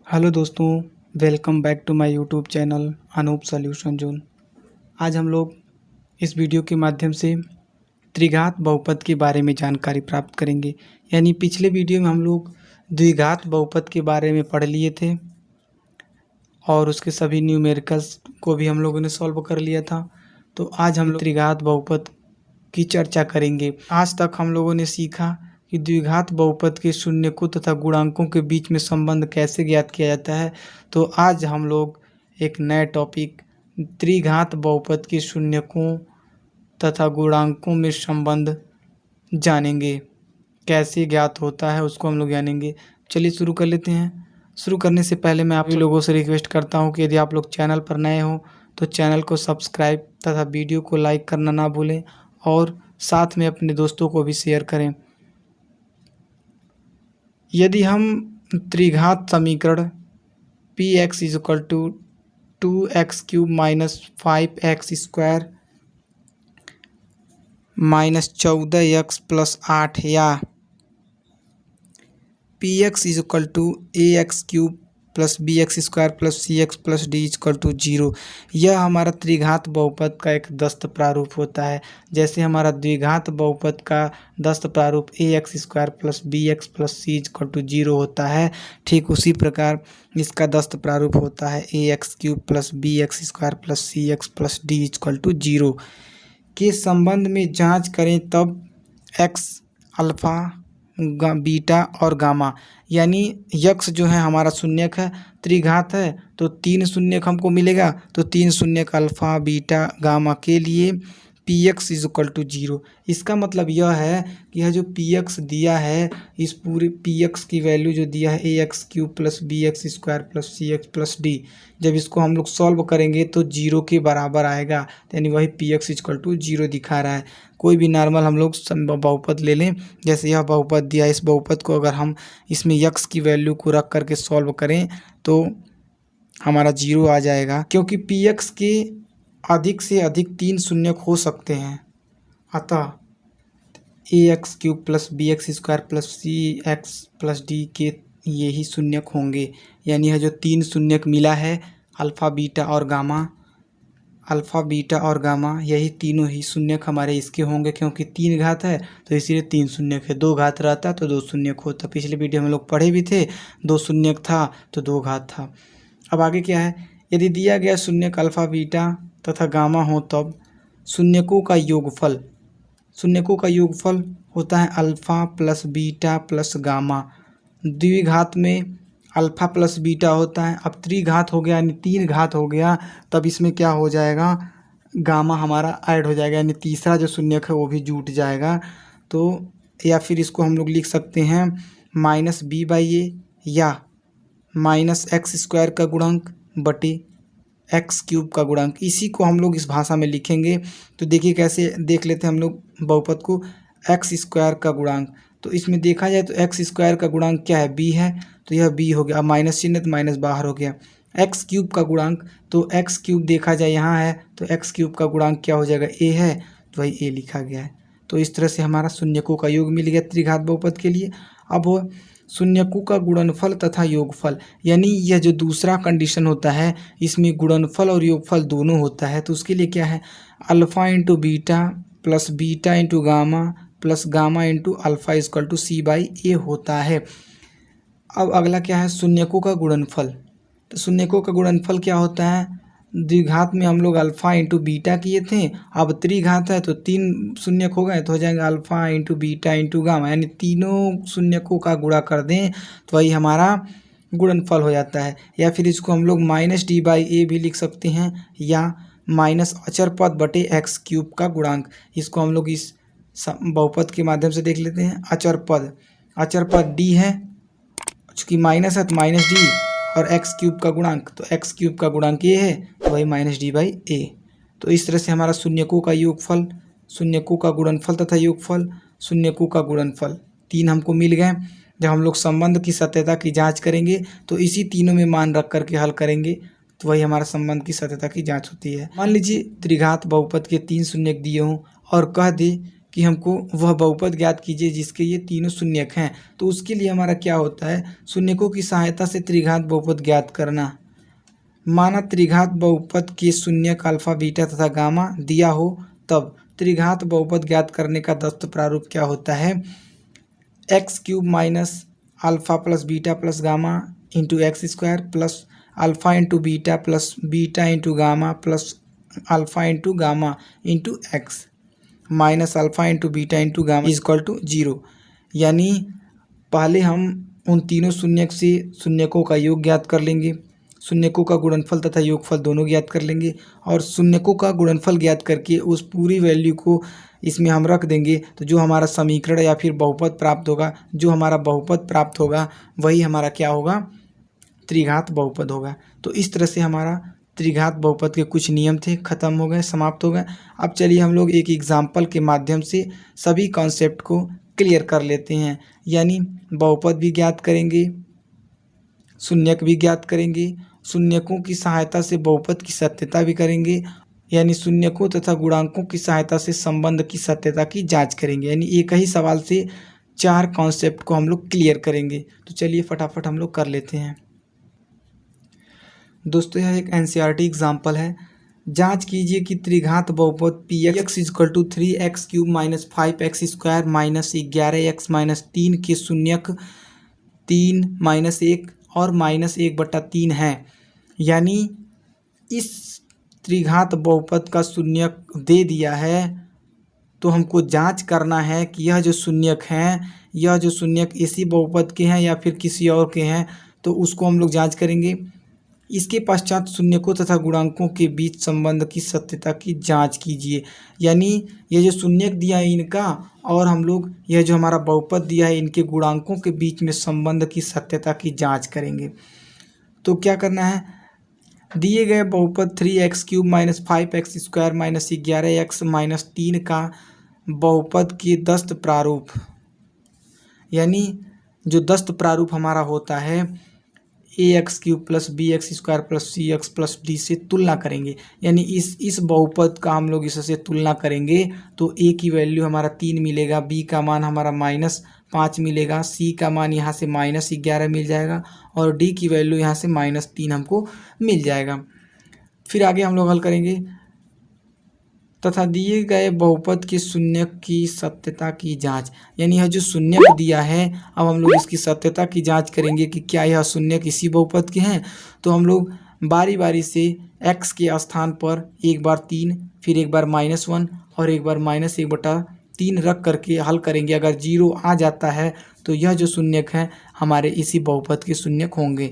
Hello दोस्तों, welcome back to my YouTube channel Anup solution zone. आज हम लोग इस वीडियो के माध्यम से त्रिघात बहुपद के बारे में जानकारी प्राप्त करेंगे। यानी पिछले वीडियो में हम लोग द्विघात बहुपद के बारे में पढ़ लिए थे और उसके सभी न्यूमेरिकल्स को भी हम लोगों ने सॉल्व कर लिया था। तो आज हम लोग त्रिघात बहुपद की चर्चा करेंगे। आज तक हम लोगों ने सीखा कि द्विघात बहुपद के शून्यकों तथा गुणांकों के बीच में संबंध कैसे ज्ञात किया जाता है। तो आज हम लोग एक नया टॉपिक त्रिघात बहुपद के शून्यकों तथा गुणांकों में संबंध जानेंगे। कैसे ज्ञात होता है उसको हम लोग जानेंगे। चलिए शुरू कर लेते हैं। शुरू करने से पहले मैं आप लोगों से रिक्वेस्ट करता हूं कि यदि आप लोग चैनल पर नए हो तो चैनल को सब्सक्राइब तथा वीडियो को लाइक करना ना भूलें और साथ में अपने दोस्तों को भी शेयर करें। यदि हम त्रिघात समीकरण px = 2x³ - 5x² - 14x + 8 या px = ax³ + bx² + cx + d = 0, यह हमारा त्रिघात बहुपद का एक दस्त प्रारूप होता है। जैसे हमारा द्विघात बहुपद का दस्त प्रारूप ax² + bx + c = 0 होता है, ठीक उसी प्रकार इसका दस्त प्रारूप होता है ax³ + bx² + cx + d = 0 के संबंध में जांच करें तब x, अल्फ़ा, बीटा और गामा, यानी यक्स जो है हमारा शून्यक है, त्रिघात है तो 3 शून्यक हमको मिलेगा। तो 3 शून्यक अल्फ़ा, बीटा, गामा के लिए px = 0। इसका मतलब यह है कि यह जो px दिया है, इस पूरे px की वैल्यू जो दिया है ax³ + bx² + cx + d, जब इसको हम लोग सॉल्व करेंगे तो 0 के बराबर आएगा। यानी वही px = 0 दिखा रहा है। कोई भी नॉर्मल हम लोग बहुपद ले लें, जैसे यह बहुपद दिया, इस बहुपद को अगर हम इसमें यक्स की वैल्यू को रख करके सॉल्व करें तो हमारा 0 आ जाएगा, क्योंकि px के अधिक से अधिक 3 शून्यक हो सकते हैं। अतः ax³ + bx² + cx + d के यही शून्यक होंगे। यानी यह जो 3 शून्यक मिला है अल्फ़ा, बीटा और गामा, यही तीनों ही शून्यक हमारे इसके होंगे, क्योंकि 3 घात है तो इसीलिए 3 शून्यक है। 2 घात रहता तो 2 शून्यक होता। पिछले वीडियो में हम लोग पढ़े भी थे, 2 शून्यक था तो 2 घात था। अब आगे क्या है, यदि दिया गया शून्यक अल्फ़ा, बीटा तथा गामा हो तब शून्यकों का योगफल होता है अल्फ़ा + बीटा + गामा। द्विघात में अल्फ़ा + बीटा होता है। अब त्रिघात हो गया यानी 3 घात हो गया, तब इसमें क्या हो जाएगा, गामा हमारा ऐड हो जाएगा, यानी तीसरा जो शून्यक है वो भी जुट जाएगा। तो या फिर इसको हम लोग लिख सकते हैं -b/a या -x² का गुणांक बटे x³ का गुणांक। इसी को हम लोग इस भाषा में लिखेंगे। तो देखिए कैसे, देख लेते हैं हम लोग बहुपद को। x² का गुणांक, तो इसमें देखा जाए तो x² का गुणांक क्या है, b है, तो यह b हो गया। अब माइनस चिन्ह तो माइनस बाहर हो गया। x³ का गुणांक, तो x³ देखा जाए यहाँ है तो x³ का गुणांक क्या हो जाएगा, a है, तो वही a लिखा गया है। तो इस तरह से हमारा शून्यकों का योग मिल गया त्रिघात बहुपद के लिए। अब शून्यकों का गुणनफल तथा योगफल, यानी यह जो दूसरा कंडीशन होता है इसमें गुणनफल और योगफल दोनों होता है। तो उसके लिए क्या है, alpha × beta + beta × gamma + gamma × alpha = c/a होता है। अब अगला क्या है, शून्यकों का गुणनफल। तो शून्यकों का गुणनफल क्या होता है, द्विघात में हम लोग अल्फ़ा × बीटा किए थे, अब त्रिघात है तो 3 शून्यक हो गए, तो हो जाएगा अल्फ़ा × बीटा × गामा, यानी तीनों शून्यकों का गुणा कर दें तो वही हमारा गुणनफल हो जाता है। या फिर इसको हम लोग -d/a भी लिख सकते हैं, या माइनस अचर पद बटे x³ का गुणांक। इसको हम लोग इस बहुपद के माध्यम से देख लेते हैं। अचर पद d है, चूँकि माइनस है तो -d, और x³ का गुणांक, तो x³ का गुणांक a है, तो वही -d/a। तो इस तरह से हमारा शून्यकों का योगफल, शून्यकों का गुणनफल तथा योगफल, शून्यकों का गुणनफल 3 हमको मिल गए। जब हम लोग संबंध की सत्यता की जांच करेंगे तो इसी तीनों में मान रख करके हल करेंगे, तो वही हमारा संबंध की सत्यता की जांच होती है। मान लीजिए त्रिघात बहुपद के 3 शून्यक दिए हों और कह दे कि हमको वह बहुपद ज्ञात कीजिए जिसके ये तीनों शून्यक हैं। तो उसके लिए हमारा क्या होता है, शून्यकों की सहायता से त्रिघात बहुपद ज्ञात करना। माना त्रिघात बहुपद के शून्यक अल्फा बीटा तथा गामा दिया हो, तब त्रिघात बहुपद ज्ञात करने का दस्त प्रारूप क्या होता है, x cube minus alpha plus beta plus gamma into x square plus alpha into beta plus beta into gamma plus alpha into gamma into x minus alpha into beta into gamma is equal to 0। यानी पहले हम उन तीनों शून्यक से शून्यकों का योग ज्ञात कर लेंगे, शून्यकों का गुणनफल तथा योगफल दोनों ज्ञात कर लेंगे, और शून्यकों का गुणनफल ज्ञात करके उस पूरी वैल्यू को इसमें हम रख देंगे। तो जो हमारा समीकरण या फिर बहुपद प्राप्त होगा, जो हमारा बहुपद प्राप्त होगा वही हमारा क्या होगा, त्रिघात बहुपद होगा। तो इस तरह से हमारा त्रिघात बहुपद के कुछ नियम थे, खत्म हो गए, समाप्त हो गए। अब चलिए हम लोग एक एग्जाम्पल के माध्यम से सभी कॉन्सेप्ट को क्लियर कर लेते हैं। यानी बहुपद भी ज्ञात करेंगे, शून्यक भी ज्ञात करेंगे, शून्यकों की सहायता से बहुपद की सत्यता भी करेंगे, यानी शून्यकों तथा गुणांकों की सहायता से संबंध की सत्यता की जांच करेंगे। यानी एक ही सवाल से 4 कॉन्सेप्ट को हम लोग क्लियर करेंगे। तो चलिए फटाफट हम लोग कर लेते हैं। दोस्तों यह एक एनसीईआरटी एग्जाम्पल है। जांच कीजिए कि त्रिघात बहुपद p x is equal to 3x cube minus 5x square minus 11x minus 3 के शून्यक 3 माइनस 1 और माइनस 1/3 है। यानी इस त्रिघात बहुपद का शून्यक दे दिया है, तो हमको जांच करना है कि यह जो शून्यक हैं, यह जो शून्यक इसी बहुपद के हैं या फिर किसी और के हैं। तो उसको हम लोग जांच करेंगे। इसके पश्चात शून्यकों तथा गुणांकों के बीच संबंध की सत्यता की जांच कीजिए। यानी ये जो शून्यक दिया है इनका, और हम लोग यह जो हमारा बहुपद दिया है इनके गुणांकों के बीच में संबंध की सत्यता की जांच करेंगे। तो क्या करना है, दिए गए बहुपद 3x cube minus 5x square minus 11x minus 3 का बहुपद के दस्त प्रारूप, यानी जो दस्त प्रारूप हमारा होता है ax cube plus bx square plus cx plus d से तुलना करेंगे। यानी इस बहुपद का हम लोग इससे तुलना करेंगे तो a की वैल्यू हमारा 3 मिलेगा, b का मान हमारा -5 मिलेगा, c का मान यहाँ से -11 मिल जाएगा और d की वैल्यू यहाँ से -3 हमको मिल जाएगा। फिर आगे हम लोग हल करेंगे। तथा दिए गए बहुपद के शून्यक की सत्यता की जांच, यानी यह जो शून्यक दिया है, अब हम लोग इसकी सत्यता की जांच करेंगे कि क्या यह शून्यक इसी बहुपद के हैं। तो हम लोग बारी बारी से x के स्थान पर एक बार 3, फिर एक बार -1 और एक बार -1/3 रख करके हल करेंगे। अगर 0 आ जाता है तो यह जो शून्यक है हमारे इसी बहुपद के शून्यक होंगे।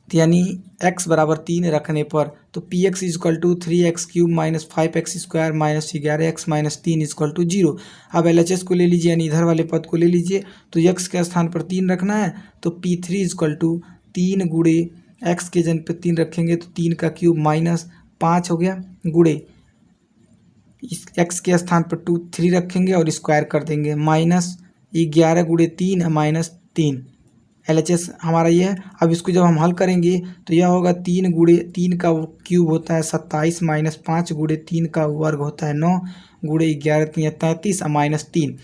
यानी x बराबर 3 रखने पर तो p x is equal to 3x cube minus 5x square minus 11x minus 3 is equal to 0। अब LHS को ले लीजिए, यानी इधर वाले पद को ले लीजिए। तो x के स्थान पर 3 रखना है, तो P3 इजक्वल टू 3 गुणे x के जन पे 3 रखेंगे तो 3 का क्यूब -5 हो गया, गुणे इस x के स्थान पर 3 रखेंगे और स्क्वायर कर देंगे, -11 गुणे 3 -3। LHS हमारा ये है। अब इसको जब हम हल करेंगे तो यह होगा 3 गुणे 3 का क्यूब होता है 27 -5 गुणे 3 का वर्ग होता है 9 गुणे 11 3 33 -3।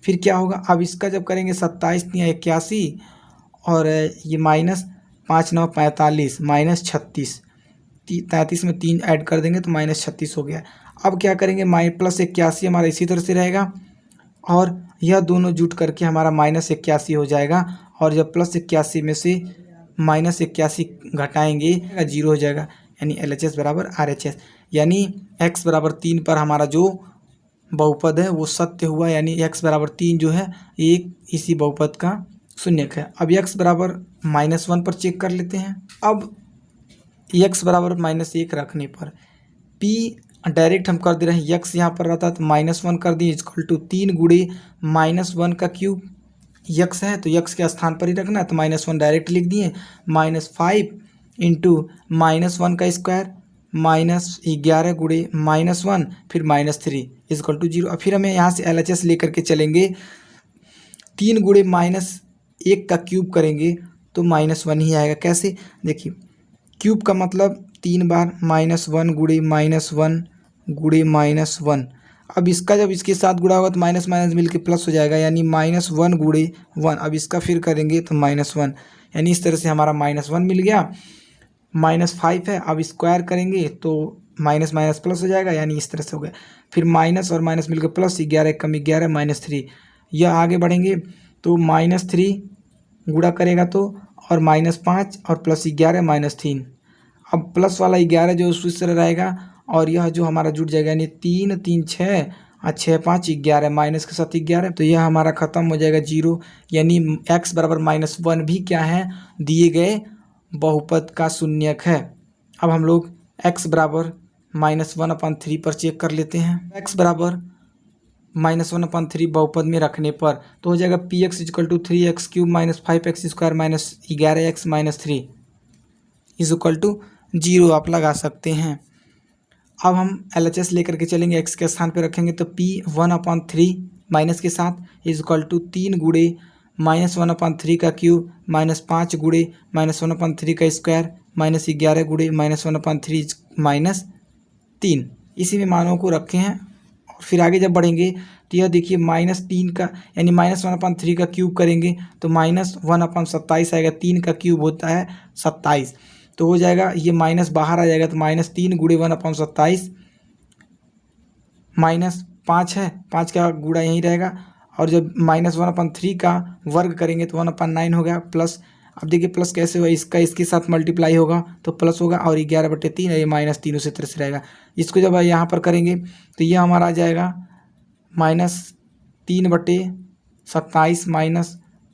फिर क्या होगा, अब इसका जब करेंगे 27 3 81 और ये -5 9 45 -36, 33 में 3 ऐड कर देंगे तो -36 हो गया। अब क्या करेंगे, +81 हमारा इसी तरह से रहेगा और यह दोनों जुट करके हमारा -81 हो जाएगा। और जब +81 में से -81 घटाएंगे 0 हो जाएगा, यानी LHS बराबर RHS। यानी x बराबर 3 पर हमारा जो बहुपद है वो सत्य हुआ, यानी x बराबर 3 जो है एक इसी बहुपद का शून्यक है। अब x बराबर -1 पर चेक कर लेते हैं। अब x बराबर -1 रखने पर p डायरेक्ट हम कर दे रहे हैं, x यहाँ पर रहता तो -1 कर दिए इक्वल टू 3 गुणे -1 का क्यूब x है तो x के स्थान पर ही रखना है, तो -1 डायरेक्ट लिख दिए, -5 इंटू -1 का स्क्वायर -11 गुणे -1 फिर -3 इक्वल टू 0। अब फिर हमें यहाँ से LHS लेकर के चलेंगे, 3 गुणे -1 का क्यूब करेंगे तो -1 ही आएगा। कैसे, देखिए क्यूब का मतलब 3 बार -1 गुणे -1 गुणे -1 अब इसका जब इसके साथ गुणा होगा तो माइनस माइनस मिलके प्लस हो जाएगा, यानी -1 गुणे 1। अब इसका फिर करेंगे तो -1, यानी इस तरह से हमारा -1 मिल गया। -5 है, अब स्क्वायर करेंगे तो माइनस माइनस प्लस हो जाएगा, यानी इस तरह से हो गया। फिर माइनस और माइनस मिलकर प्लस, 11 कम 11 -3। यह आगे बढ़ेंगे तो -3 गुणा करेगा तो, और -5 और +11 -3। अब प्लस वाला 11 जो उस तरह रहेगा, और यह जो हमारा जुड़ जाएगा, यानी 3 3 6 और 6 5 11, माइनस के साथ 11, तो यह हमारा खत्म हो जाएगा 0। यानी x बराबर -1 भी क्या है, दिए गए बहुपद का शून्यक है। अब हम लोग x बराबर -1/3 पर चेक कर लेते हैं। x बराबर -1/3 बहुपद में रखने पर तो हो जाएगा px = 3x³ - 5x² - 11x - 3 = 0 आप लगा सकते हैं। अब हम LHS लेकर के चलेंगे, x के स्थान पर रखेंगे तो p 1/3 माइनस के साथ = 3 गुणे -1/3 का क्यूब -5 गुणे -1/3 का स्क्वायर -11 गुणे -1/3 -3। इसी में मानों को रखे हैं। और फिर आगे जब बढ़ेंगे तो यह देखिए -3 का, यानी -1/3 का क्यूब करेंगे तो -1/27 आएगा। 3 का क्यूब होता है 27, तो हो जाएगा ये माइनस बाहर आ जाएगा तो -3 गुणे 1/27 -5 है, 5 का गुणा यहीं रहेगा। और जब -1/3 का वर्ग करेंगे तो 1/9 हो गया प्लस। अब देखिए प्लस कैसे हुआ, इसका इसके साथ मल्टीप्लाई होगा तो प्लस होगा, और 11/3 है, ये -3 उसी तरह से रहेगा। इसको जब यहाँ पर करेंगे तो ये हमारा आ जाएगा -3/27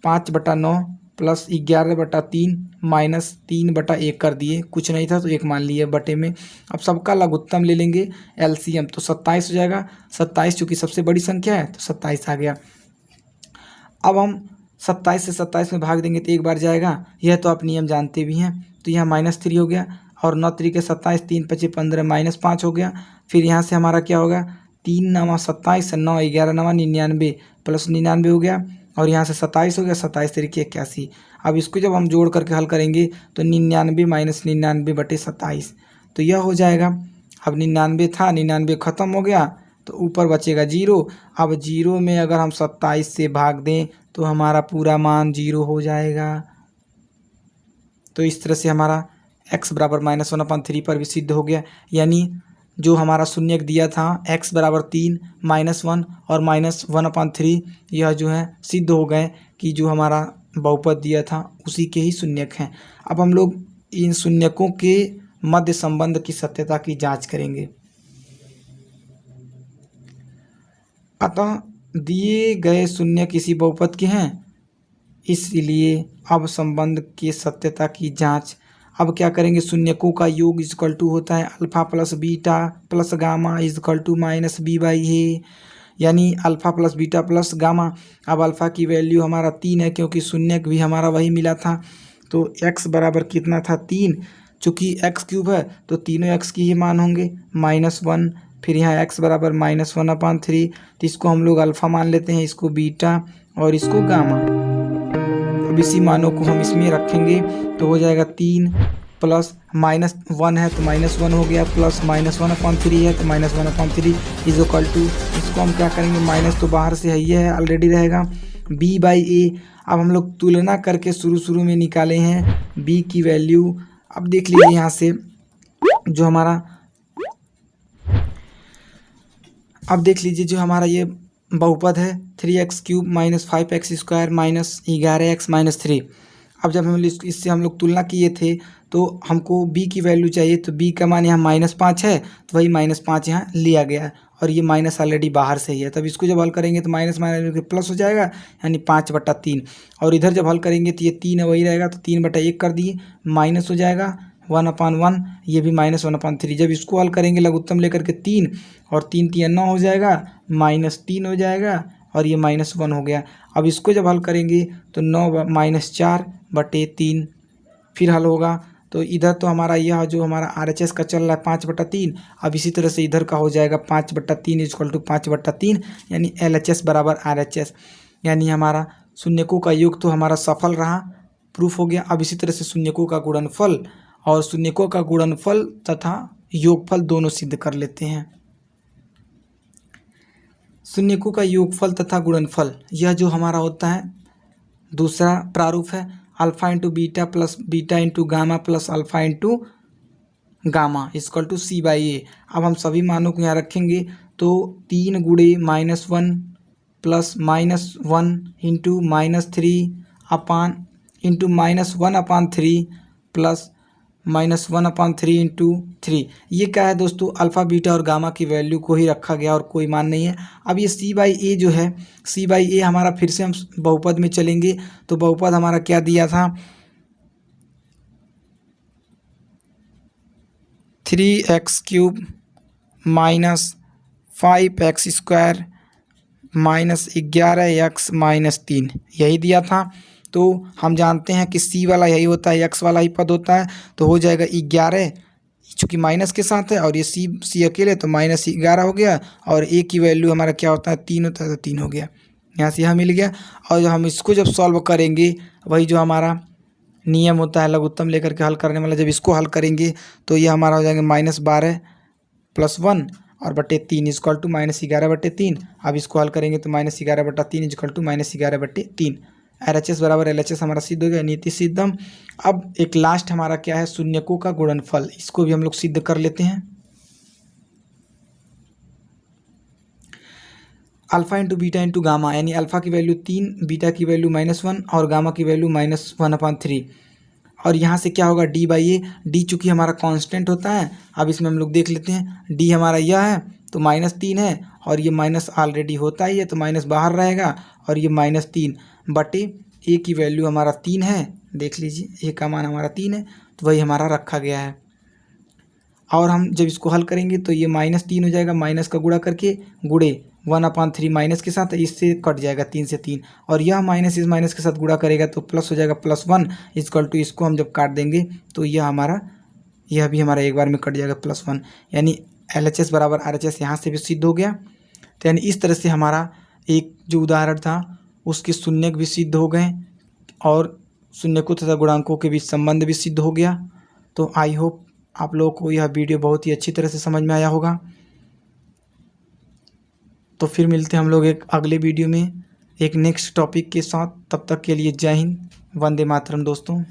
-5/9 प्लस 11/3 -3/1 कर दिए, कुछ नहीं था तो 1 मान लिए बटे में। अब सबका लघुत्तम ले लेंगे LCM, तो 27 हो जाएगा। 27 चूँकि सबसे बड़ी संख्या है तो 27 आ गया। अब हम 27 से 27 में भाग देंगे तो एक बार जाएगा, यह तो आप नियम जानते भी हैं। तो यहाँ -3 हो गया, और 9 3 27, 3 5 15 -5 हो गया। फिर यहाँ से हमारा क्या होगा, 3 9 27, 9 11 9 99 प्लस 99 हो गया, और यहाँ से 27 हो गया, 27 3 81। अब इसको जब हम जोड़ करके हल करेंगे तो 99 - 99/27, तो यह हो जाएगा। अब 99 था, 99 ख़त्म हो गया तो ऊपर बचेगा 0। अब 0 में अगर हम 27 से भाग दें तो हमारा पूरा मान 0 हो जाएगा। तो इस तरह से हमारा x बराबर -1/3 पर भी सिद्ध हो गया। यानी जो हमारा शून्यक दिया था x बराबर 3 -1 और -1/3, यह जो है सिद्ध हो गए कि जो हमारा बहुपद दिया था उसी के ही शून्यक हैं। अब हम लोग इन शून्यकों के मध्य संबंध की सत्यता की जांच करेंगे। अतः दिए गए शून्य किसी बहुपद के हैं, इसलिए अब संबंध की सत्यता की जांच। अब क्या करेंगे, शून्यकों का योग = होता है alpha plus beta plus gamma = -b/a, यानी alpha plus beta plus gamma. अब अल्फ़ा की वैल्यू हमारा 3 है, क्योंकि शून्यक भी हमारा वही मिला था। तो x बराबर कितना था, 3। चूँकि x³ है तो तीनों x की ही मान होंगे, -1। फिर यहाँ x बराबर -1/3, तो इसको हम लोग अल्फ़ा मान लेते हैं, इसको बीटा और इसको गामा। अब इसी मानों को हम इसमें रखेंगे तो हो जाएगा 3 प्लस -1 है तो -1 हो गया, प्लस -1/3 है तो -1/3 = इसको हम क्या करेंगे, माइनस तो बाहर से है, ये है ऑलरेडी रहेगा b/a। अब हम लोग तुलना करके शुरू में निकाले हैं b की वैल्यू। अब देख लीजिए यहाँ से जो हमारा, अब देख लीजिए जो हमारा ये बहुपद है 3x³ - 5x² - 11x - 3। अब जब हम इससे हम लोग तुलना किए थे तो हमको b की वैल्यू चाहिए, तो b का मान यहाँ -5 है तो वही -5 यहाँ लिया गया है, और ये माइनस ऑलरेडी बाहर से ही है। तब इसको जब हल करेंगे तो माइनस प्लस हो जाएगा, यानी 5/3। और इधर जब हल करेंगे तो ये 3 है वही रहेगा, तो 3/1 कर दिए, माइनस हो जाएगा 1/1, ये भी -1/3। जब इसको हल करेंगे लघुत्तम लेकर के 3, और 3 3 9 हो जाएगा, -3 हो जाएगा, और ये -1 हो गया। अब इसको जब हल करेंगे तो 9 - 4/3 फिर हल होगा। तो इधर तो हमारा यह जो हमारा RHS का चल रहा है 5/3, अब इसी तरह से इधर का हो जाएगा 5/3 = 5/3, यानी LHS बराबर RHS, यानी हमारा शून्यकों का योग तो हमारा सफल रहा, प्रूफ हो गया। अब इसी तरह से शून्यकों का गुणनफल और शून्यकों का गुणनफल तथा योगफल दोनों सिद्ध कर लेते हैं। शून्यकों का योगफल तथा गुणनफल, यह जो हमारा होता है दूसरा प्रारूप है, alpha into beta plus beta into gamma plus alpha into gamma equal to C by A. अब हम सभी मानों को यहाँ रखेंगे तो 3 गुणे -1 प्लस -1 इंटू -3 अपान इंटू -1/3 प्लस -1/3 इंटू 3। ये क्या है दोस्तों, अल्फ़ा बीटा और गामा की वैल्यू को ही रखा गया और कोई मान नहीं है। अब ये सी बाई ए जो है, सी बाई ए हमारा फिर से हम बहुपद में चलेंगे तो बहुपद हमारा क्या दिया था, 3x³ minus 5x² minus 11x-3 यही दिया था। तो हम जानते हैं कि सी वाला यही होता है, एक्स वाला ही पद होता है, तो हो जाएगा 11 चूँकि माइनस के साथ है और ये सी अकेले तो -11 हो गया और ए की वैल्यू हमारा क्या होता है 3 होता है तो 3 हो गया, यहाँ से यह मिल गया। और हम इसको जब सॉल्व करेंगे वही जो हमारा नियम होता है लघुत्तम लेकर के हल करने वाला, जब इसको हल करेंगे तो ये हमारा हो जाएगा -12 + 1 और बटे 3 इक्वल टू -11/3। अब इसको हल करेंगे तो -11/3 इक्वल टू -11/3। LHS बराबर LHS हमारा सिद्ध हो गया, नीति सिद्धम। अब एक लास्ट हमारा क्या है, शून्यकों का गुणनफल, इसको भी हम लोग सिद्ध कर लेते हैं। Alpha into beta into gamma, यानी अल्फ़ा की वैल्यू 3, बीटा की वैल्यू -1 और गामा की वैल्यू -1/3। और यहाँ से क्या होगा डी बाई ए, डी चूँकि हमारा कांस्टेंट होता है। अब इसमें हम लोग देख लेते हैं, डी हमारा यह है तो -3 है और ये माइनस ऑलरेडी होता ही है तो माइनस बाहर रहेगा और ये -3 बटे ए की वैल्यू हमारा 3 है, देख लीजिए ए का मान हमारा 3 है तो वही हमारा रखा गया है। और हम जब इसको हल करेंगे तो ये -3 हो जाएगा, माइनस का गुणा करके गुणे 1/3 माइनस के साथ, इससे कट जाएगा 3 से 3 और यह माइनस इस माइनस के साथ गुणा करेगा तो प्लस हो जाएगा +1 इक्वल टू, इसको हम जब काट देंगे तो यह भी हमारा एक बार में कट जाएगा +1, यानी LHS बराबर RHS यहाँ से भी सिद्ध हो गया। तो यानी इस तरह से हमारा एक जो उदाहरण था उसके शून्यक भी सिद्ध हो गए और शून्यकों तथा गुणांकों के बीच संबंध भी सिद्ध हो गया। तो आई होप आप लोगों को यह वीडियो बहुत ही अच्छी तरह से समझ में आया होगा। तो फिर मिलते हैं हम लोग एक अगले वीडियो में एक नेक्स्ट टॉपिक के साथ, तब तक के लिए जय हिंद, वंदे मातरम दोस्तों।